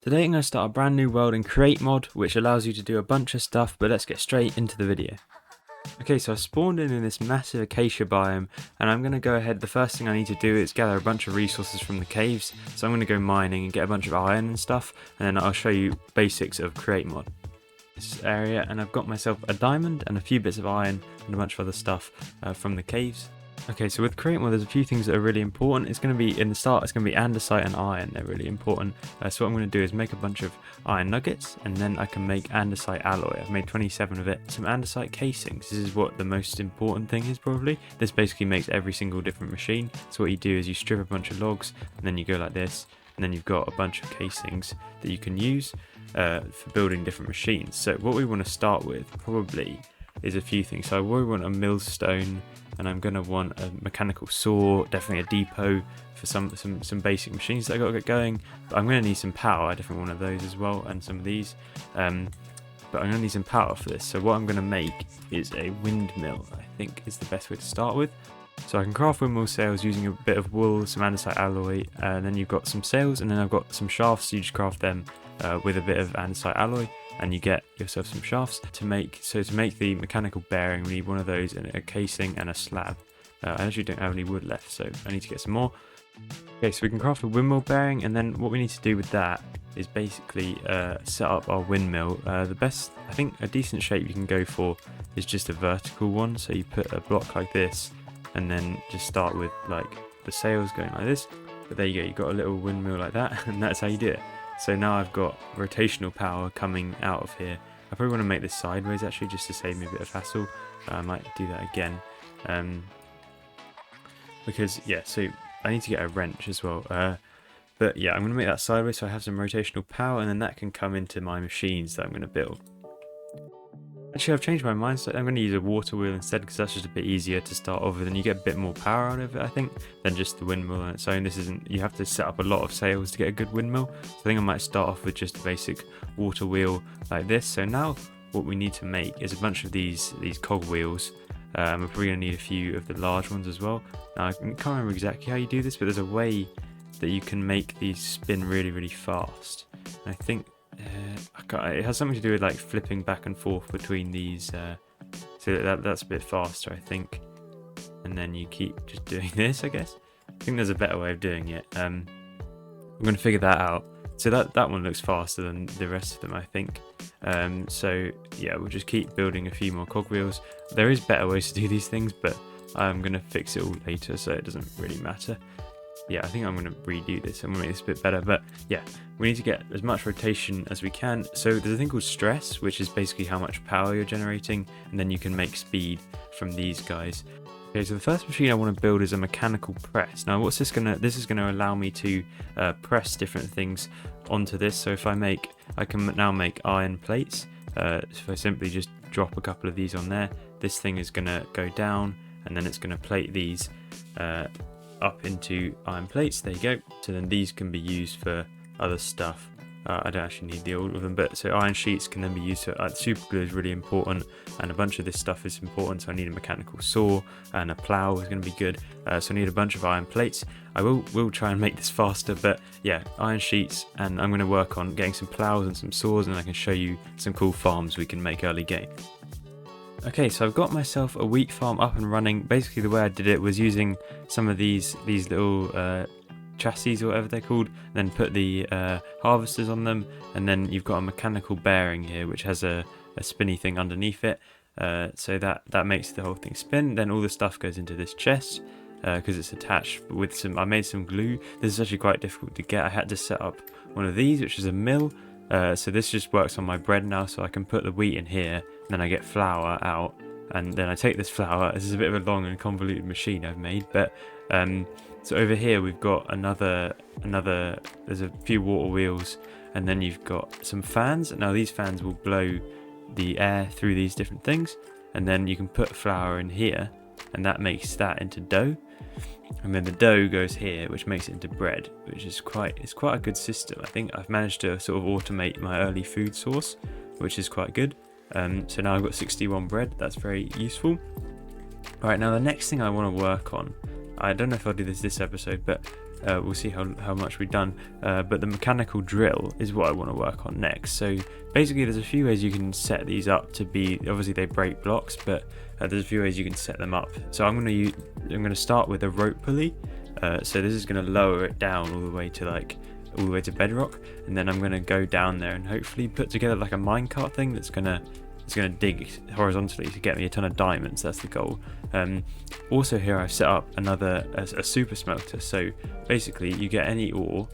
Today I'm going to start a brand new world in Create Mod, which allows you to do a bunch of stuff, but let's get straight into the video. Okay, so I spawned in this massive acacia biome, and I'm going to go ahead. The first thing I need to do is gather a bunch of resources from the caves, so I'm going to go mining and get a bunch of iron and stuff, and then I'll show you basics of Create Mod. This area, and I've got myself a diamond and a few bits of iron and a bunch of other stuff from the caves. Okay, so with Create Mod, there's a few things that are really important. It's going to be, in the start, it's going to be andesite and iron. They're really important. So what I'm going to do is make a bunch of iron nuggets, and then I can make andesite alloy. I've made 27 of it. Some andesite casings. This is what the most important thing is, probably. This basically makes every single different machine. So what you do is you strip a bunch of logs, and then you go like this, and then you've got a bunch of casings that you can use for building different machines. So what we want to start with, probably, is a few things. So I will want a millstone, and I'm going to want a mechanical saw, definitely a depot for some basic machines that I got to get going. But I'm going to need some power, I definitely want one of those as well, and some of these. But I'm going to need some power for this. So what I'm going to make is a windmill, I think is the best way to start with. So I can craft windmill sails using a bit of wool, some andesite alloy, and then you've got some sails, and then I've got some shafts, so you just craft them with a bit of andesite alloy, and you get yourself some shafts to make. So to make the mechanical bearing, we need one of those and a casing and a slab. I actually don't have any wood left, so I need to get some more. Okay, so we can craft a windmill bearing, and then what we need to do with that is basically set up our windmill. The best, I think, a decent shape you can go for is just a vertical one. So you put a block like this, and then just start with like the sails going like this. But there you go, you've got a little windmill like that, and that's how you do it. So now I've got rotational power coming out of here. I probably want to make this sideways actually, just to save me a bit of hassle. I might do that again. Because, yeah, so I need to get a wrench as well. But yeah, I'm going to make that sideways so I have some rotational power, and then that can come into my machines that I'm going to build. Actually, I've changed my mind, so I'm going to use a water wheel instead, because that's just a bit easier to start off with, and you get a bit more power out of it, I think, than just the windmill on its own. This isn't, you have to set up a lot of sails to get a good windmill, so I think I might start off with just a basic water wheel like this. So now what we need to make is a bunch of these cog wheels. We're probably going to need a few of the large ones as well. Now, I can't remember exactly how you do this, but there's a way that you can make these spin really, really fast. And I think it has something to do with like flipping back and forth between these, so that's a bit faster, I think. And then you keep just doing this, I guess. I think there's a better way of doing it. I'm going to figure that out. So that one looks faster than the rest of them, I think. So yeah, we'll just keep building a few more cogwheels. There is better ways to do these things, but I'm going to fix it all later, so it doesn't really matter. Yeah, I think I'm going to redo this. I'm going to make this a bit better, but yeah, we need to get as much rotation as we can. So there's a thing called stress, which is basically how much power you're generating, and then you can make speed from these guys. Okay, so the first machine I want to build is a mechanical press. Now, this is going to allow me to press different things onto this. So if I can now make iron plates. If I simply just drop a couple of these on there, this thing is going to go down, and then it's going to plate these up into iron plates. There you go. So then these can be used for other stuff. I don't actually need all of them, but so iron sheets can then be used for super glue is really important, and a bunch of this stuff is important. So I need a mechanical saw, and a plow is going to be good. So I need a bunch of iron plates. I will try and make this faster, but yeah, iron sheets, and I'm going to work on getting some plows and some saws, and I can show you some cool farms we can make early game. Okay, so I've got myself a wheat farm up and running. Basically the way I did it was using some of these little chassis or whatever they're called, then put the harvesters on them, and then you've got a mechanical bearing here which has a spinny thing underneath it, so that makes the whole thing spin. Then all the stuff goes into this chest because it's attached with I made some glue. This is actually quite difficult to get. I had to set up one of these, which is a mill. So this just works on my bread now, so I can put the wheat in here, and then I get flour out, and then I take this flour. This is a bit of a long and convoluted machine I've made, but so over here we've got another there's a few water wheels, and then you've got some fans. Now these fans will blow the air through these different things, and then you can put flour in here, and that makes that into dough. And then the dough goes here, which makes it into bread, which is quite a good system. I think I've managed to sort of automate my early food source, which is quite good. So now I've got 61 bread. That's very useful. All right, now the next thing I want to work on, I don't know if I'll do this episode, but we'll see how much we've done. But the mechanical drill is what I want to work on next. So basically there's a few ways you can set these up to be, obviously they break blocks, but there's a few ways you can set them up. So I'm going to start with a rope pulley. So this is going to lower it down all the way to bedrock, and then I'm going to go down there and hopefully put together like a minecart thing that's going to dig horizontally to get me a ton of diamonds. That's the goal. Also here I've set up a super smelter. So basically you get any ore,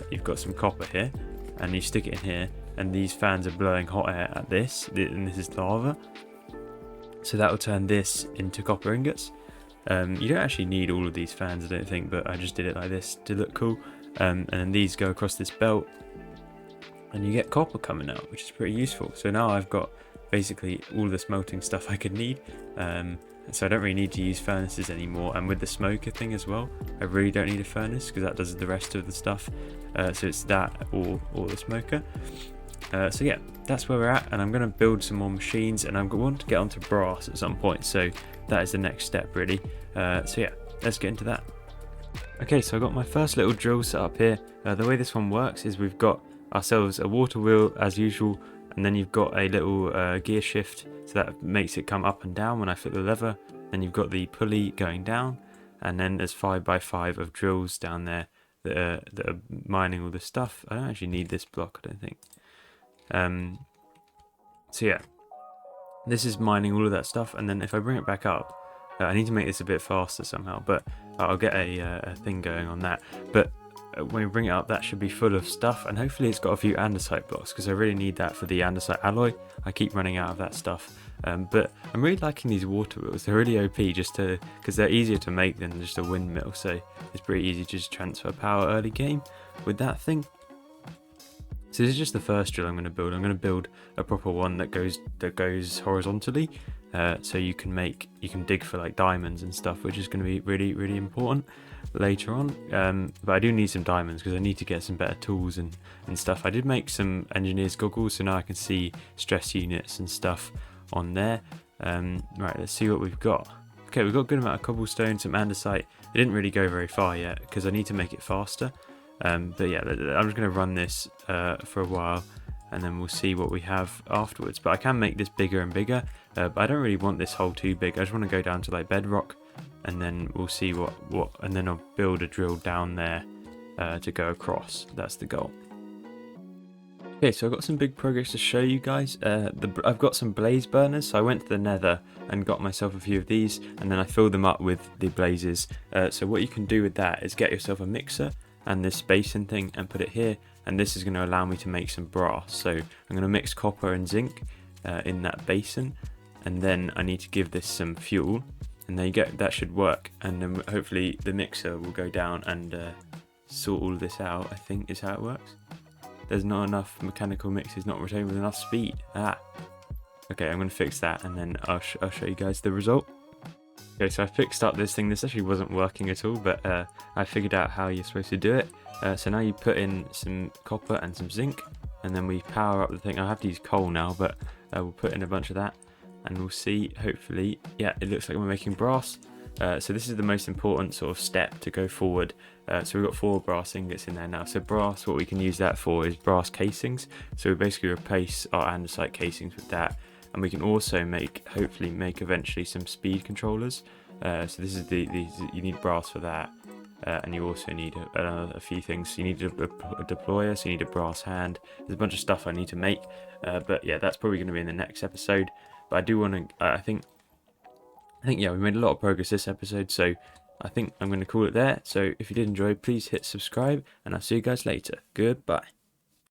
you've got some copper here, and you stick it in here, and these fans are blowing hot air at this, and this is lava. So that will turn this into copper ingots. You don't actually need all of these fans, I don't think, but I just did it like this to look cool. And then these go across this belt, and you get copper coming out, which is pretty useful. So now I've got basically all the smelting stuff I could need. So I don't really need to use furnaces anymore. And with the smoker thing as well, I really don't need a furnace because that does the rest of the stuff. So it's that or the smoker. So yeah, that's where we're at, and I'm going to build some more machines, and I want to get onto brass at some point. So that is the next step really. So yeah, let's get into that. Okay, so I got my first little drill set up here. The way this one works is we've got ourselves a water wheel as usual, and then you've got a little gear shift, so that makes it come up and down when I flip the lever. Then you've got the pulley going down, and then there's 5x5 of drills down there that are mining all this stuff. I don't actually need this block, I don't think. So yeah, this is mining all of that stuff, and then if I bring it back up, I need to make this a bit faster somehow, but I'll get a thing going on that. But when we bring it up, that should be full of stuff, and hopefully it's got a few andesite blocks because I really need that for the andesite alloy. I keep running out of that stuff. But I'm really liking these water wheels. They're really OP because they're easier to make than just a windmill, so it's pretty easy to just transfer power early game with that thing. So this is just the first drill I'm going to build. I'm going to build a proper one that goes horizontally, so you can dig for like diamonds and stuff, which is going to be really, really important later on. But I do need some diamonds because I need to get some better tools and stuff. I did make some engineer's goggles, so now I can see stress units and stuff on there. Right, let's see what we've got. Okay, we've got a good amount of cobblestone, some andesite. It didn't really go very far yet because I need to make it faster. But yeah, I'm just going to run this for a while, and then we'll see what we have afterwards. But I can make this bigger and bigger, but I don't really want this hole too big. I just want to go down to like bedrock, and then we'll see what and then I'll build a drill down there to go across. That's the goal. Okay, so I've got some big progress to show you guys. I've got some blaze burners, so I went to the nether and got myself a few of these, and then I filled them up with the blazes. So what you can do with that is get yourself a mixer and this basin thing and put it here, and this is going to allow me to make some brass. So I'm going to mix copper and zinc in that basin, and then I need to give this some fuel, and there you go, that should work. And then hopefully the mixer will go down and sort all of this out, I think is how it works. There's not enough mechanical mixes, not retained with enough speed. Okay, I'm going to fix that, and then I'll show you guys the result. Okay, so I fixed up this thing. This actually wasn't working at all, but I figured out how you're supposed to do it. So now you put in some copper and some zinc, and then we power up the thing. I have to use coal now, but we'll put in a bunch of that, and we'll see, hopefully, yeah, it looks like we're making brass. So this is the most important sort of step to go forward. So we've got 4 brass ingots in there now. So brass, what we can use that for is brass casings. So we basically replace our andesite casings with that. And we can also hopefully make eventually some speed controllers. So this is you need brass for that. And you also need a few things. So you need a deployer, so you need a brass hand. There's a bunch of stuff I need to make. But yeah, that's probably going to be in the next episode. But I do want to, I think yeah, we made a lot of progress this episode. So I think I'm going to call it there. So if you did enjoy, please hit subscribe, and I'll see you guys later. Goodbye.